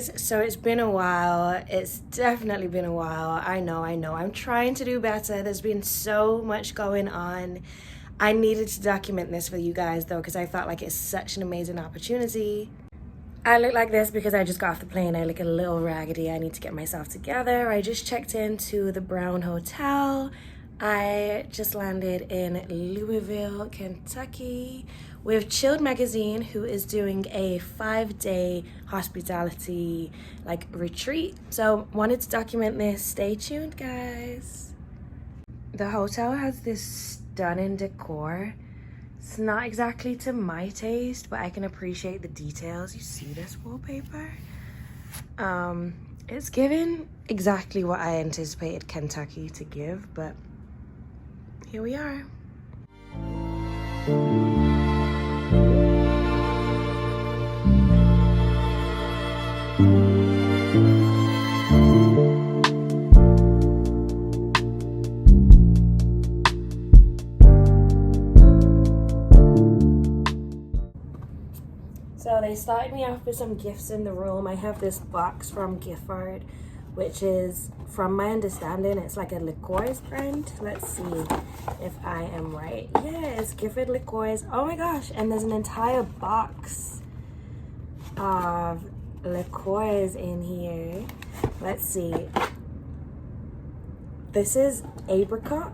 guys, so it's been a while. It's definitely been a while. I know. I'm trying to do better. There's been so much going on. I needed to document this for you guys though, because I felt like it's such an amazing opportunity. I look like this because I just got off the plane. I look a little raggedy. I need to get myself together. I just checked into the Brown Hotel. I just landed in Louisville, Kentucky with Chilled Magazine, who is doing a 5-day hospitality retreat. So wanted to document this. Stay tuned, guys. The hotel has this stunning decor. It's not exactly to my taste, but I can appreciate the details. You see this wallpaper? It's given exactly what I anticipated Kentucky to give, but here we are. So they started me off with some gifts in the room. I have this box from Gifford, which is, from my understanding, it's like a liqueurs brand. Let's see if I am right. Yeah, it's Gifford liqueurs. Oh my gosh, and there's an entire box of liqueurs in here. Let's see. This is apricot.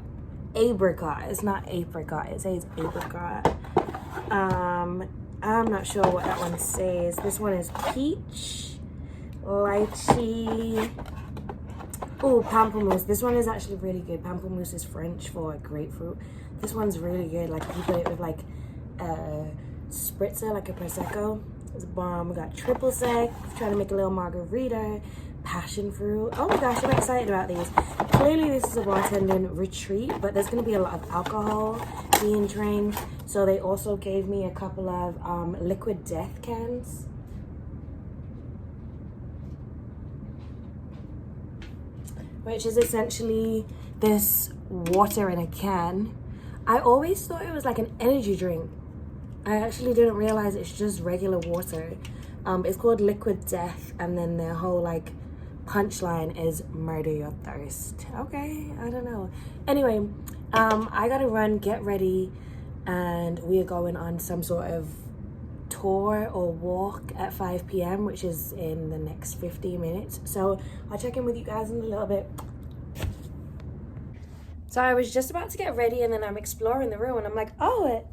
Apricot. It's not apricot. It says apricot. I'm not sure what that one says. This one is peach, lychee. Oh, pamplemousse. This one is actually really good. Pamplemousse is French for grapefruit. This one's really good. Like, you put it with like a spritzer, like a prosecco. It's bomb. We got triple sec. Trying to make a little margarita. Passion fruit. Oh my gosh, I'm excited about these. Clearly this is a bartending retreat, but there's going to be a lot of alcohol being drank. So they also gave me a couple of liquid death cans. Which is essentially this water in a can. I always thought it was like an energy drink. I actually didn't realize it's just regular water. It's called Liquid Death, and then their whole punchline is murder your thirst. Okay, I don't know. Anyway, I gotta run, get ready, and we are going on some sort of tour or walk at 5 p.m, which is in the next 15 minutes. So I'll check in with you guys in a little bit. So I was just about to get ready, and then I'm exploring the room, and I'm like, oh,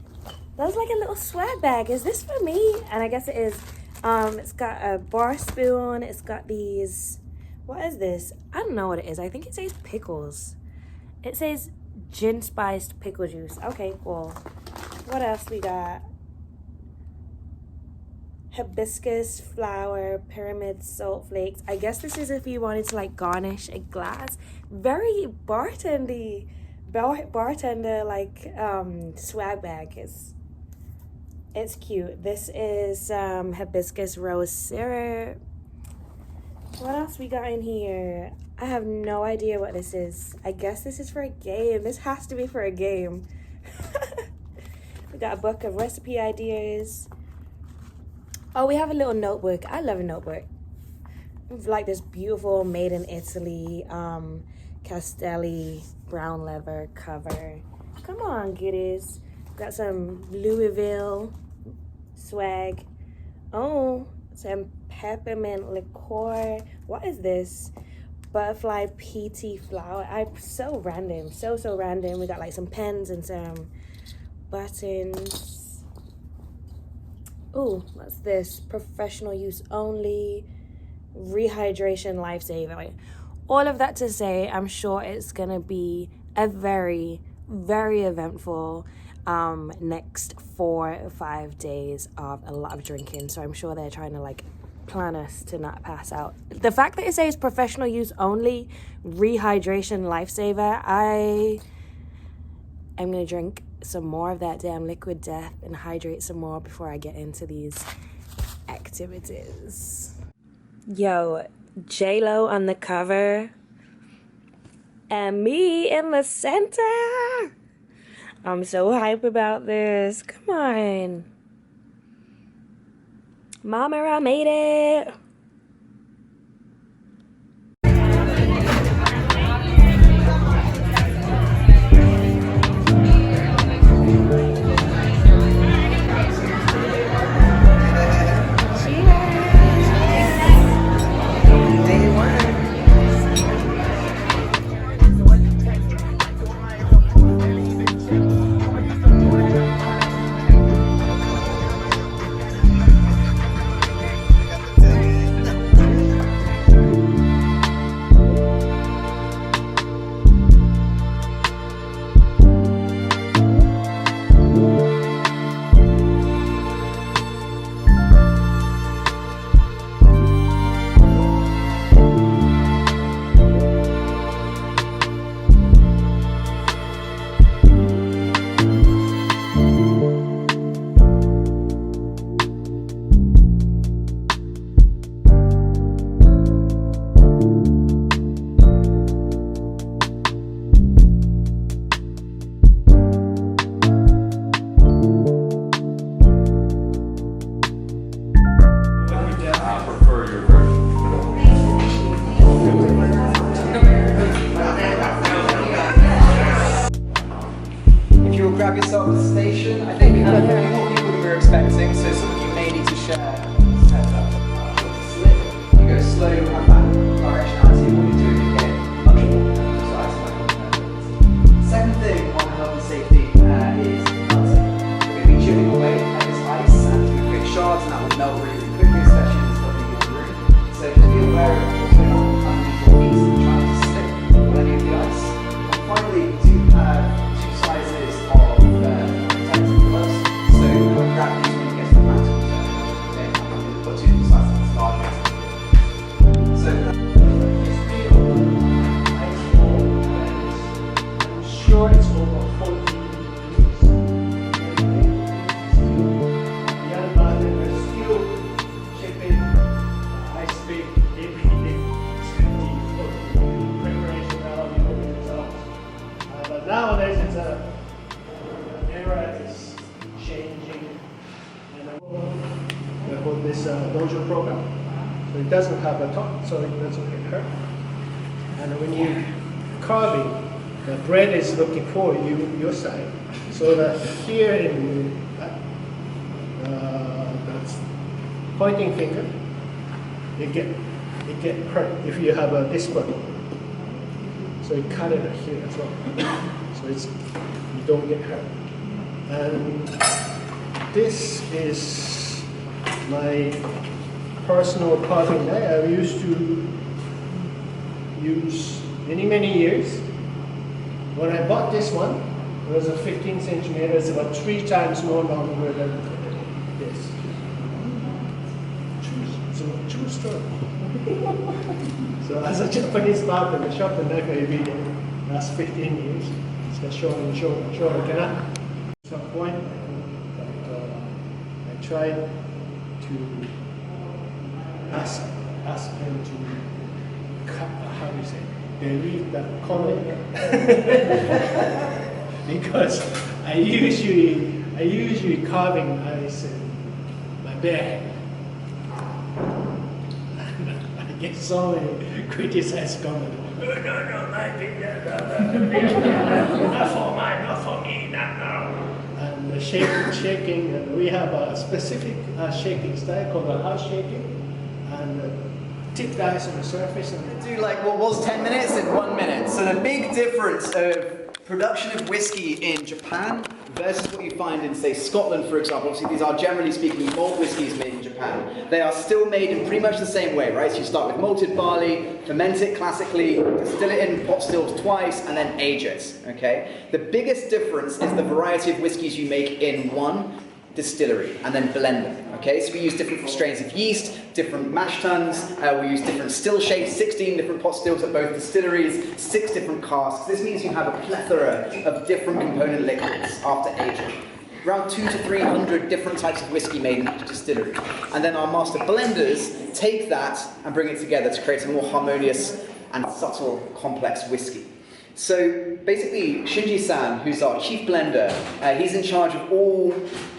there's like a little swag bag. Is this for me? And I guess it is. It's got a bar spoon. It's got these, what is this? I don't know what it is. I think it says pickles. It says gin spiced pickle juice. Okay, cool. What else we got? Hibiscus flower, pyramid salt flakes. I guess this is if you wanted to garnish a glass. Very bartender swag bag. It's cute. This is hibiscus rose syrup. What else we got in here? I have no idea what this is. I guess this is for a game. This has to be for a game. We got a book of recipe ideas. Oh, we have a little notebook. I love a notebook. Like this beautiful made in Italy Castelli brown leather cover. Come on, goodies. Got some Louisville swag. Oh, some peppermint liqueur. What is this? Butterfly PT flower. I'm so random. So random. We got some pens and some buttons. Ooh, what's this? Professional use only. Rehydration lifesaver. All of that to say, I'm sure it's gonna be a very, very eventful next 4 or 5 days of a lot of drinking. So I'm sure they're trying to plan us to not pass out. The fact that it says professional use only, rehydration lifesaver, I am gonna drink some more of that damn liquid death and hydrate some more before I get into these activities. Yo, J-Lo on the cover and me in the center. I'm so hype about this. Come on. Mama, I made it. grab yourself a station. I think what we were expecting, so some of you may need to share setup. Slip, you go slow, you have that directionality, what you're doing, you get much more precise. Second thing on health and safety is melting. We're going to be chipping away at this ice and doing quick shards, and that will melt really, really quickly, especially in this lovely good room. So just be aware of what's going on underneath your feet, trying to slip on any of the ice. And finally, we do have two sizes of protective gloves. So grab these when you get to the mountain. Okay, I'm going to put two sizes of larger. So I'm sure it's over 40 years. Young brother are still shipping ice big every day, 20, 40 preparation now, results. But nowadays it's the era is changing, and we hold this dojo program, so it doesn't have a top, so it doesn't get hurt. And when you carving, the bread is looking for you, your side, so that here in that's pointing finger, it get hurt if you have this one. So you cut it here as well, so you don't get hurt. And this is my personal carving knife. I used to use many years. When I bought this one, it was a 15 centimeters, about 3 times more longer than this. It's a true story. So as a Japanese barber, I shop the knife every day. Last 15 years. It's got short and short and short. I cannot. At some point, I tried to ask him to cut, how do you say, they read that comment. Because I usually carving ice in my bare hand. I get so many criticized comments. No, my finger, not for mine, not for me, not now. And the shaking, and we have a specific shaking style called a house shaking, and tip the ice on the surface. And do like what was 10 minutes in 1 minute. So the big difference of production of whiskey in Japan versus what you find in, say, Scotland, for example. Obviously, these are, generally speaking, malt whiskies made in Japan. They are still made in pretty much the same way, right? So you start with malted barley, ferment it classically, distill it in pot stills twice, and then age it, okay? The biggest difference is the variety of whiskies you make in one distillery, and then blend them, okay? So we use different strains of yeast, different mash tuns, we use different still shapes, 16 different pot stills at both distilleries, 6 different casks. This means you have a plethora of different component liquids after aging. Around 200 to 300 different types of whiskey made in each distillery. And then our master blenders take that and bring it together to create a more harmonious and subtle, complex whiskey. So basically, Shinji-san, who's our chief blender, he's in charge of all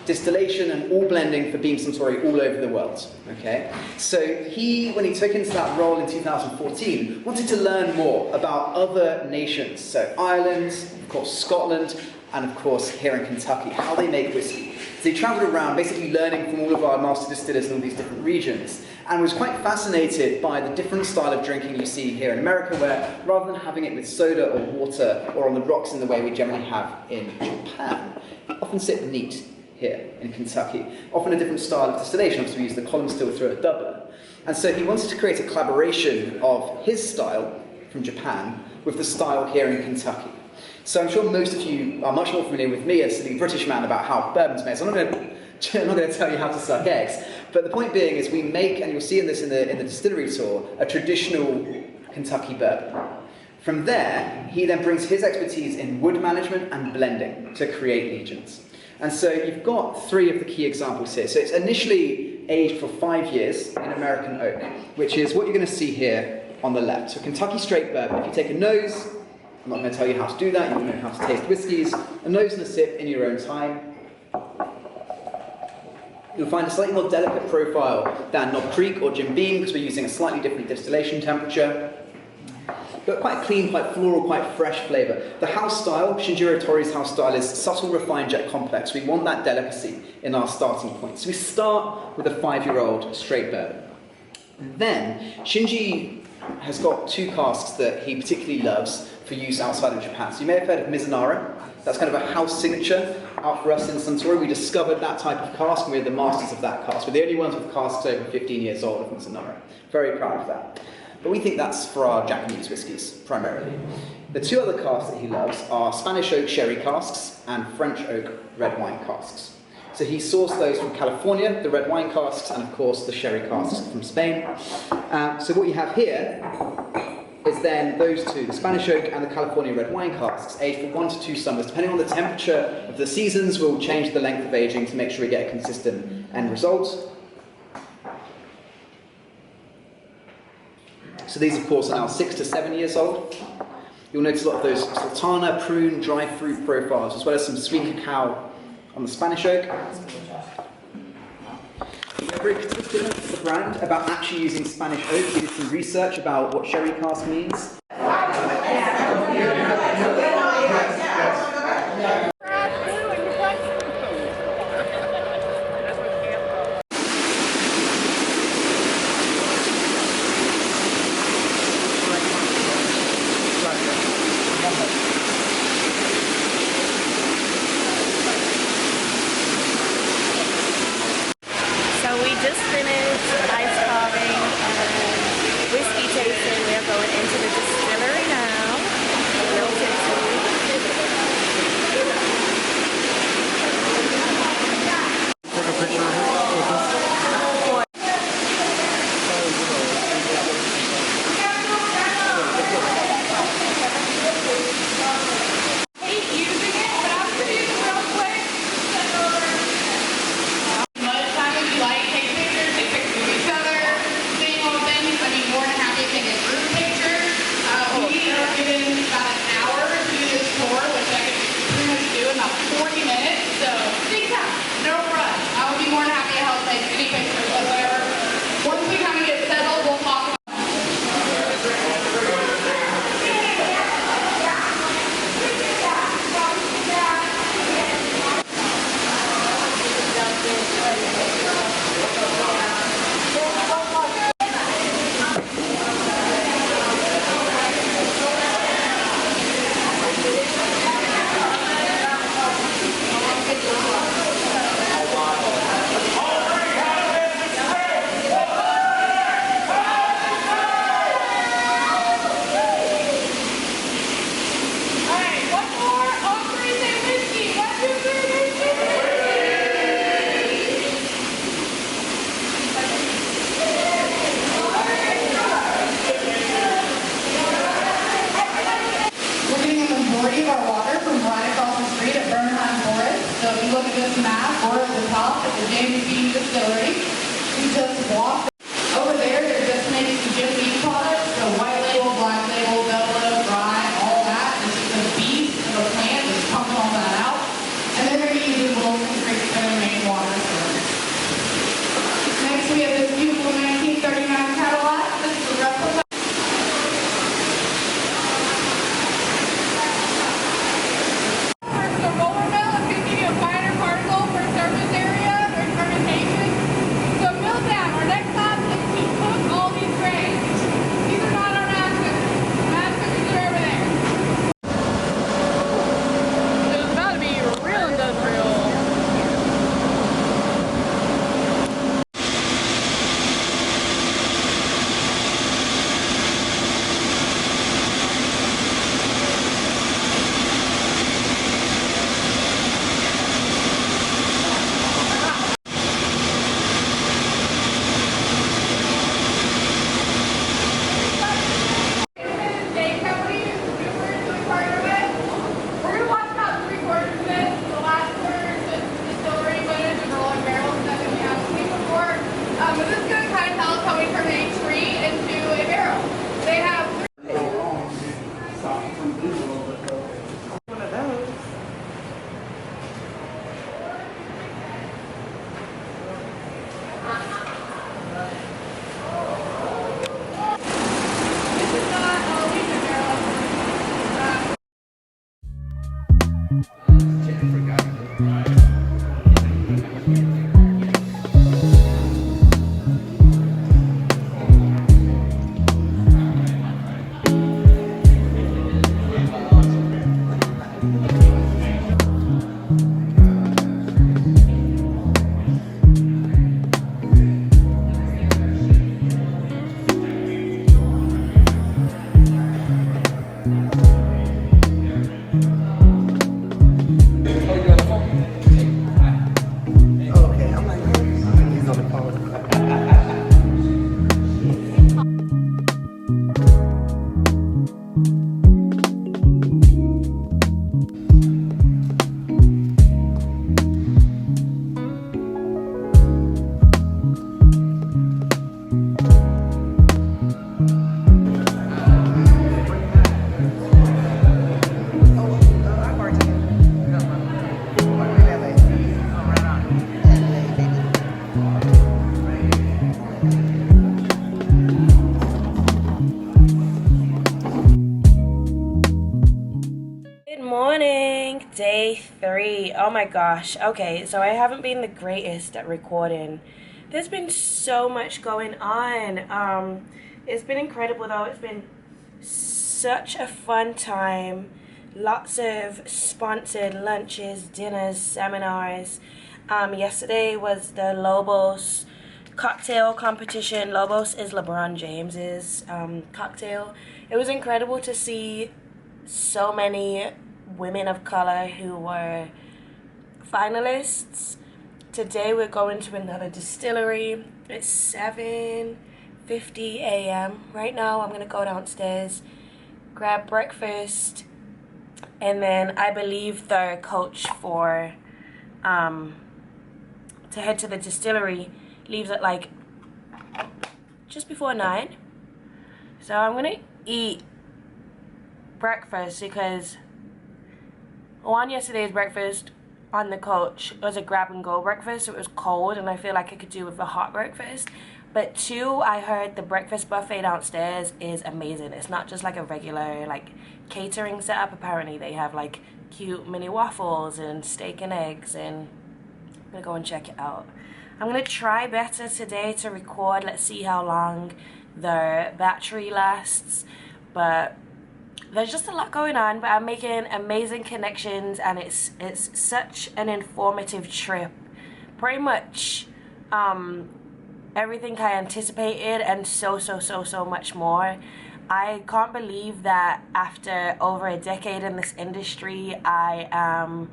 distillation and all blending for Beam Suntory all over the world. Okay, so when he took into that role in 2014, wanted to learn more about other nations. So Ireland, of course, Scotland, and of course here in Kentucky, how they make whiskey. So he travelled around, basically learning from all of our master distillers in all these different regions, and was quite fascinated by the different style of drinking you see here in America, where rather than having it with soda or water or on the rocks in the way we generally have in Japan, you often sit neat here in Kentucky. Often a different style of distillation, obviously we use the column still through a doubler. And so he wanted to create a collaboration of his style from Japan with the style here in Kentucky. So I'm sure most of you are much more familiar with me as the British man about how bourbon's made. So I'm not going to tell you how to suck eggs. But the point being is we make, and you'll see in this in the distillery tour, a traditional Kentucky bourbon. From there, he then brings his expertise in wood management and blending to create legions. And so you've got 3 of the key examples here. So it's initially aged for 5 years in American oak, which is what you're going to see here on the left. So Kentucky straight bourbon. If you take a nose, I'm not going to tell you how to do that, you don't know how to taste whiskies, a nose and a sip in your own time. You'll find a slightly more delicate profile than Knob Creek or Jim Beam because we're using a slightly different distillation temperature. but quite clean, quite floral, quite fresh flavour. The house style, Shinjiro Tori's house style, is subtle, refined, yet complex. We want that delicacy in our starting point. So we start with a 5-year-old straight bourbon. Then, Shinji has got 2 casks that he particularly loves for use outside of Japan. So you may have heard of Mizunara. That's kind of a house signature out for us in Suntory. We discovered that type of cask, and we're the masters of that cask. We're the only ones with casks over 15 years old of Mizunara. Very proud of that. But we think that's for our Japanese whiskies, primarily. The 2 other casks that he loves are Spanish oak sherry casks and French oak red wine casks. So he sourced those from California, the red wine casks, and of course the sherry casks from Spain. So what you have here is then those 2, the Spanish oak and the California red wine casks, aged for 1 to 2 summers. Depending on the temperature of the seasons, we'll change the length of aging to make sure we get a consistent end result. So these, of course, are now 6 to 7 years old. You'll notice a lot of those sultana, prune, dry fruit profiles, as well as some sweet cacao on the Spanish oak. We're very particular with the brand about actually using Spanish oak. We did some research about what sherry cask means. Just finished ice carving and whiskey tasting. We are going into the distillery now. Milton Take a picture of it with us. Hate using it, but I'm gonna use it real quick. Much time if you like, take pictures, take pictures of each other, same old things. I mean, more than happy to take a group picture. We are given about an hour to do this tour, which I can pretty much do in about 40 minutes. So take time, no rush. I would be more than happy to help take any pictures whatsoever. Once we kind of get settled, we'll talk about this map, we're at the top at the James Distillery. We just walked over there. They're just making some Jim Beam products, so white label, black label, double, dry, all that. This is the beast of a plant, just pumping all that out. And then they're going to use the Louisville Kentucky main water. Next we have this beautiful 1939 Cadillac. This is a replica. Day 3. Oh my gosh. Okay, so I haven't been the greatest at recording. There's been so much going on. It's been incredible though. It's been such a fun time. Lots of sponsored lunches, dinners, seminars. Yesterday was the Lobos cocktail competition. Lobos is LeBron James's cocktail. It was incredible to see so many women of color who were finalists. Today we're going to another distillery. It's 7:50 a.m. Right now I'm gonna go downstairs, grab breakfast, and then I believe the coach for to head to the distillery leaves at like just before 9. So I'm gonna eat breakfast because on yesterday's breakfast on the coach was a grab and go breakfast, so it was cold and I feel like I could do with a hot breakfast. But 2, I heard the breakfast buffet downstairs is amazing. It's not just like a regular like catering setup. Apparently they have like cute mini waffles and steak and eggs, and I'm gonna go and check it out. I'm gonna try better today to record. Let's see how long the battery lasts, but there's just a lot going on. But I'm making amazing connections and it's such an informative trip. Pretty much everything I anticipated and so much more. I can't believe that after over a decade in this industry I am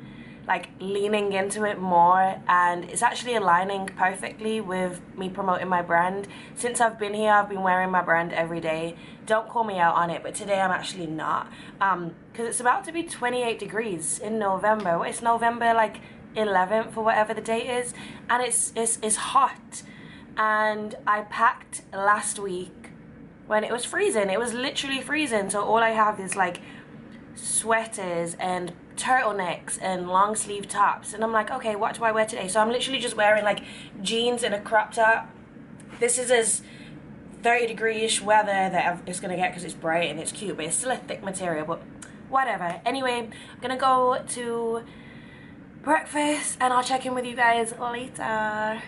like leaning into it more, and it's actually aligning perfectly with me promoting my brand. Since I've been here, I've been wearing my brand every day. Don't call me out on it, but today I'm actually not, because it's about to be 28 degrees in November. It's November like 11th or whatever the date is, and it's hot. And I packed last week when it was freezing. It was literally freezing, so all I have is like sweaters and turtlenecks and long sleeve tops, and I'm like, okay, what do I wear today? So I'm literally just wearing like jeans and a crop top. This is as 30 degree-ish weather that it's gonna get because it's bright and it's cute, but it's still a thick material, but whatever. Anyway, I'm gonna go to breakfast and I'll check in with you guys later.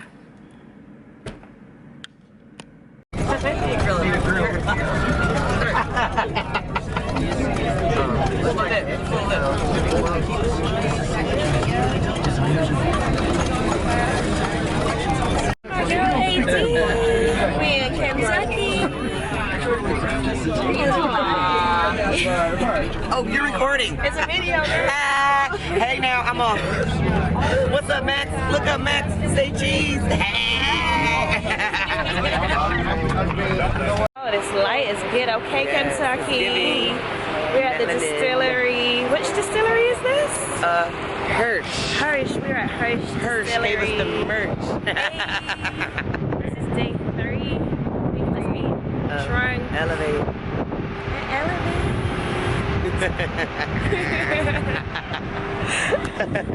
We're in Kentucky. Oh, you're recording. It's a video. Hey now, I'm on. What's up, Max? Look up, Max. Say cheese. Oh, this light is good. Okay, Kentucky. We're at the distillery. Which distillery is this? Hirsch. Hirsch. We're at Hirsch Distillery. Gave us the merch. This is day 3. We've just been trying. Elevate.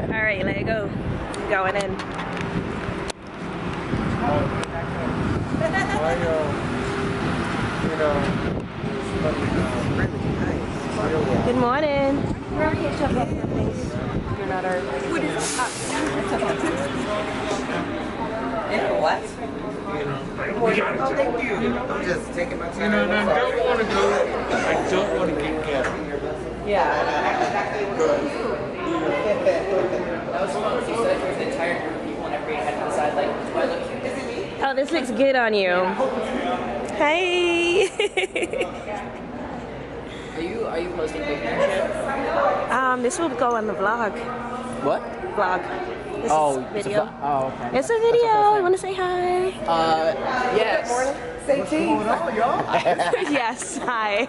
Alright, let it go. I'm going in. Good morning. better. What is what? Oh, thank you. I'm just taking my time. And I don't want to go. I don't want to get carried. Yeah, that's exactly what That was fun. You said it was the entire group of people and everybody had to decide, like, do I look cute? Is it me? Oh, this looks good on you. Hey. Are you posting pictures yet? This will go on the vlog. What? Vlog. This Oh, is video. Oh, okay. It's a video. I want to say hi. Yes. Say cheese. Yes, hi.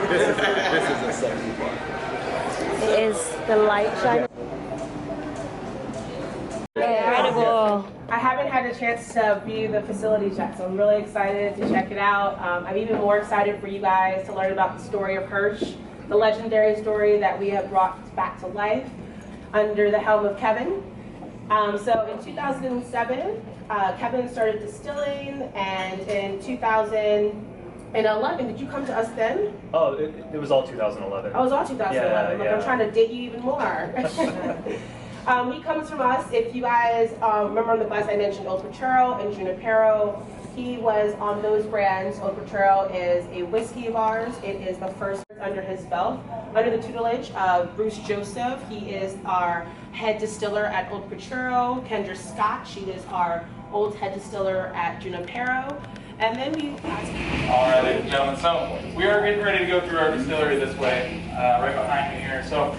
This is a sexy part. It is the light shining. Incredible. I haven't had a chance to view the facility yet, so I'm really excited to check it out. I'm even more excited for you guys to learn about the story of Hirsch, the legendary story that we have brought back to life under the helm of Kevin. So in 2007, Kevin started distilling, and in 2011, did you come to us then? Oh, it was all 2011. Oh, it was all 2011. Look, Yeah. I'm trying to dig you even more. He comes from us. If you guys remember on the bus, I mentioned Old Paturo and Junipero. He was on those brands. Old Paturo is a whiskey of ours. It is the first under his belt, under the tutelage of Bruce Joseph. He is our head distiller at Old Paturo. Kendra Scott, she is our old head distiller at Junipero. And then we... All right, ladies and gentlemen, so we are getting ready to go through our distillery this way, right behind me here. So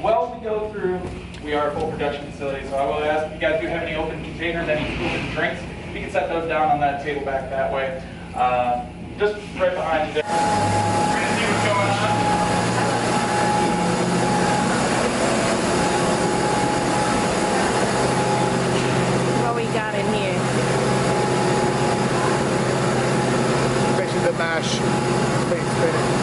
while we go through, we are a full production facility, so I will ask if you guys do have any open containers, any open drinks, we can set those down on that table back that way. Just right behind you there. We're going to see what's going on. What we got in here? Especially the mash. Things finished.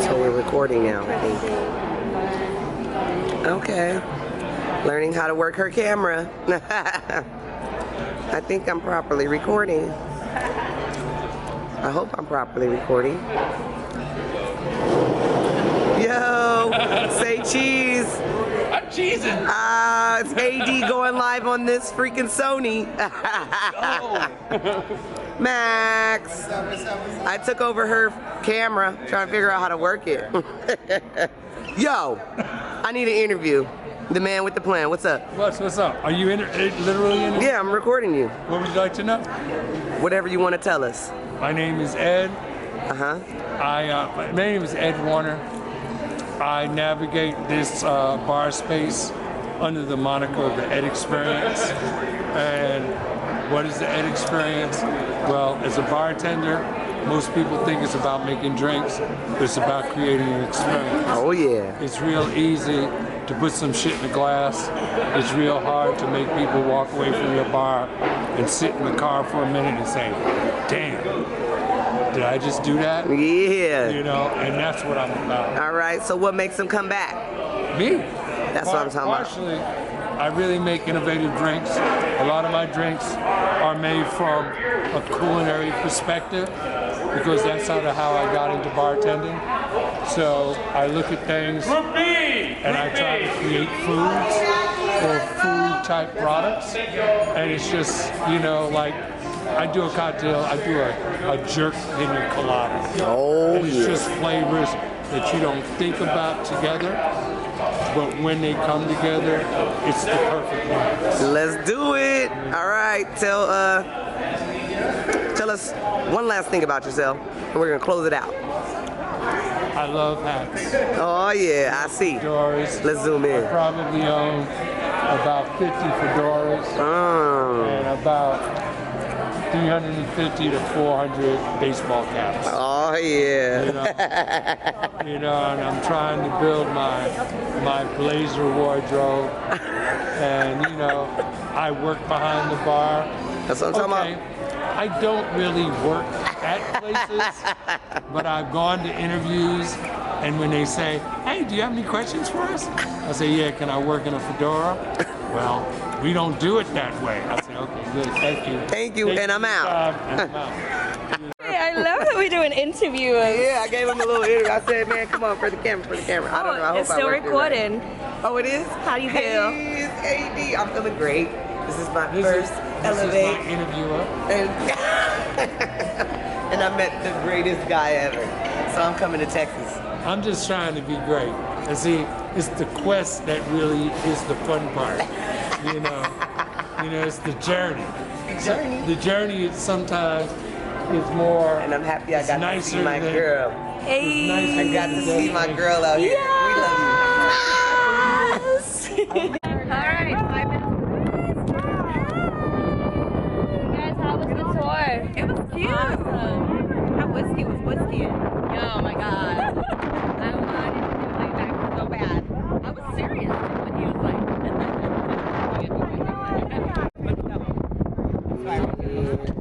So we're recording now, I think. Okay. Learning how to work her camera. I think I'm properly recording. I hope I'm properly recording. Yo, say cheese. I'm cheesing. It's AD going live on this freaking Sony. Max. I took over her camera, trying to figure out how to work it. Yo, I need an interview. The man with the plan. What's up? What's up? Are you literally in? Yeah, I'm recording you. What would you like to know? Whatever you want to tell us. My name is Ed. Uh-huh. My name is Ed Warner. I navigate this bar space under the moniker of the Ed Experience. And what is the Ed Experience? Well, as a bartender, most people think it's about making drinks, but it's about creating an experience. Oh yeah. It's real easy to put some shit in a glass. It's real hard to make people walk away from your bar and sit in the car for a minute and say, damn, did I just do that? Yeah. You know, and that's what I'm about. All right, so what makes them come back? Me. That's what I'm talking about. Partially, I really make innovative drinks. A lot of my drinks are made from a culinary perspective because that's how I got into bartending. So I look at things and I try to create foods or food type products. And it's just, you know, like I do a cocktail, I do a jerk pina colada. Oh, and it's just flavors that you don't think about together. But when they come together, it's the perfect mix. Let's do it. All right, tell us one last thing about yourself, and we're gonna close it out. I love hats. Oh yeah, I see. Fedoras. Let's zoom in. I probably own about 50 fedoras and about 350 to 400 baseball caps. Oh yeah. You know, and I'm trying to build my blazer wardrobe, and you know, I work behind the bar. That's what I'm talking about. I don't really work at places, but I've gone to interviews, and when they say, "Hey, do you have any questions for us?" I say, "Yeah, can I work in a fedora?" Well, we don't do it that way. I say, "Okay, good, thank you." Thank you, and I'm out. Hey, I love that we do an interview. Yeah, I gave him a little interview. I said, man, come on, for the camera, I don't know. I hope it's still recording. Right. Oh, it is? How do you feel? Hey, it's AD. I'm feeling great. This is my first This Elevate. is my interviewer. And I met the greatest guy ever. So I'm coming to Texas. I'm just trying to be great. And see, it's the quest that really is the fun part. You know, it's the journey. The journey is sometimes is more. And I'm happy I got to see my than- girl. Hey. I got to see my girl out here. Yes. We love you. All right, 5 minutes. Guys, how was the tour? It was cute. Awesome. That whiskey was whiskey. Oh my god. I wanted to do like that so bad. I was serious when he was like.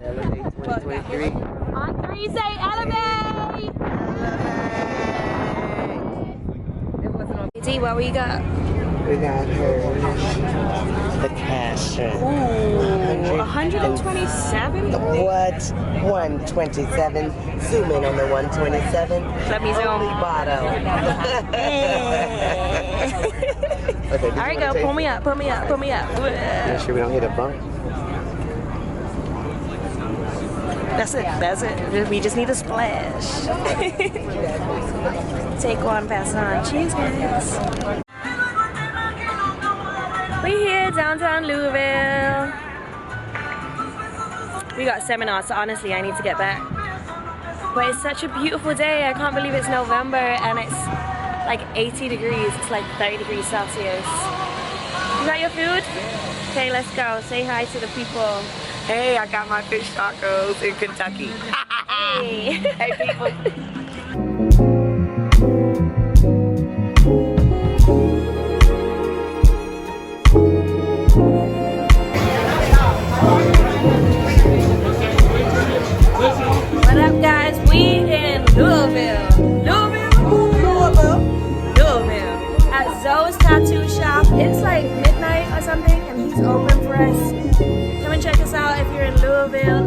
Elevate 2023. On 3, say elevate. D, what we got? We got her. The cash. Ooh, 127? What? 127. Zoom in on the 127. Let me zoom. Only bottle. Okay, All right, go. Pull me up. Pull me up. Pull me up. Make sure we don't hit a bump. That's it. That's it. We just need a splash. Take one, pass on. Cheers, guys. We here downtown Louisville. We got seminars, so honestly, I need to get back. But it's such a beautiful day. I can't believe it's November and it's like 80 degrees. It's like 30 degrees Celsius. You got your food? Okay, let's go. Say hi to the people. Hey, I got my fish tacos in Kentucky. Hey. Hey, people. What up, guys? We in Louisville. Louisville. At Zoe's tattoo shop. It's like midnight or something, and he's open for us. Come and check us out if you're in Louisville.